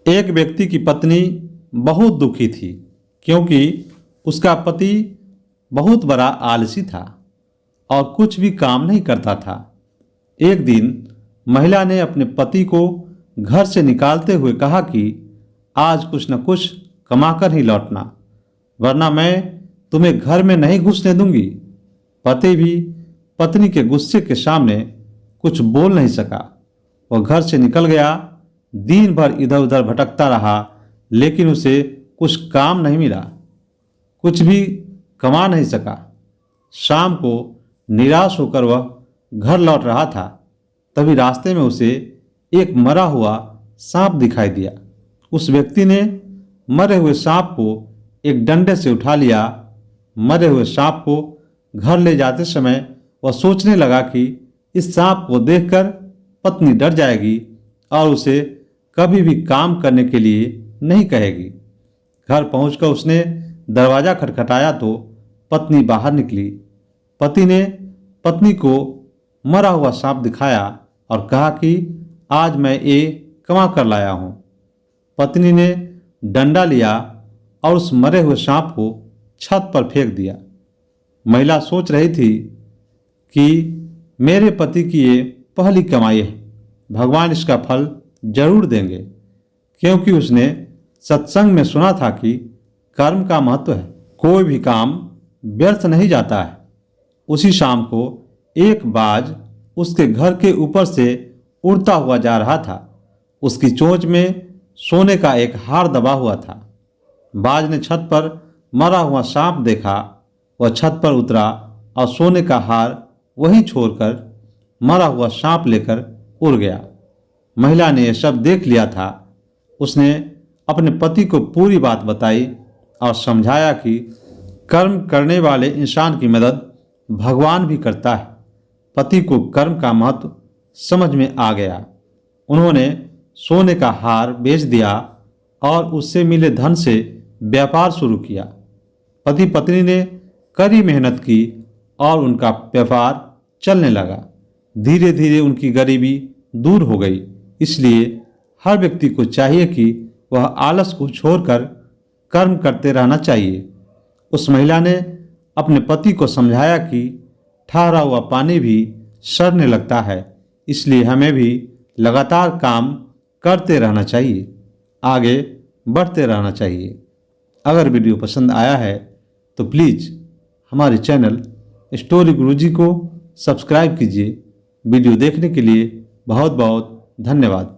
एक व्यक्ति की पत्नी बहुत दुखी थी क्योंकि उसका पति बहुत बड़ा आलसी था और कुछ भी काम नहीं करता था। एक दिन महिला ने अपने पति को घर से निकालते हुए कहा कि आज कुछ न कुछ कमाकर ही लौटना, वरना मैं तुम्हें घर में नहीं घुसने दूंगी। पति भी पत्नी के गुस्से के सामने कुछ बोल नहीं सका। वह घर से निकल गया। दिन भर इधर उधर भटकता रहा, लेकिन उसे कुछ काम नहीं मिला, कुछ भी कमा नहीं सका। शाम को निराश होकर वह घर लौट रहा था, तभी रास्ते में उसे एक मरा हुआ सांप दिखाई दिया। उस व्यक्ति ने मरे हुए सांप को एक डंडे से उठा लिया। मरे हुए सांप को घर ले जाते समय वह सोचने लगा कि इस सांप को देखकर पत्नी डर जाएगी और उसे कभी भी काम करने के लिए नहीं कहेगी। घर पहुंचकर उसने दरवाजा खटखटाया तो पत्नी बाहर निकली। पति ने पत्नी को मरा हुआ सांप दिखाया और कहा कि आज मैं ये कमा कर लाया हूं। पत्नी ने डंडा लिया और उस मरे हुए सांप को छत पर फेंक दिया। महिला सोच रही थी कि मेरे पति की ये पहली कमाई है, भगवान इसका फल जरूर देंगे, क्योंकि उसने सत्संग में सुना था कि कर्म का महत्व है, कोई भी काम व्यर्थ नहीं जाता है। उसी शाम को एक बाज उसके घर के ऊपर से उड़ता हुआ जा रहा था। उसकी चोंच में सोने का एक हार दबा हुआ था। बाज ने छत पर मरा हुआ सांप देखा। वह छत पर उतरा और सोने का हार वहीं छोड़कर मरा हुआ सांप लेकर उड़ गया। महिला ने यह सब देख लिया था। उसने अपने पति को पूरी बात बताई और समझाया कि कर्म करने वाले इंसान की मदद भगवान भी करता है। पति को कर्म का महत्व समझ में आ गया। उन्होंने सोने का हार बेच दिया और उससे मिले धन से व्यापार शुरू किया। पति पत्नी ने कड़ी मेहनत की और उनका व्यापार चलने लगा। धीरे धीरे उनकी गरीबी दूर हो गई। इसलिए हर व्यक्ति को चाहिए कि वह आलस को छोड़कर कर्म करते रहना चाहिए। उस महिला ने अपने पति को समझाया कि ठहरा हुआ पानी भी सड़ने लगता है, इसलिए हमें भी लगातार काम करते रहना चाहिए, आगे बढ़ते रहना चाहिए। अगर वीडियो पसंद आया है तो प्लीज़ हमारे चैनल स्टोरी गुरुजी को सब्सक्राइब कीजिए। वीडियो देखने के लिए बहुत बहुत धन्यवाद।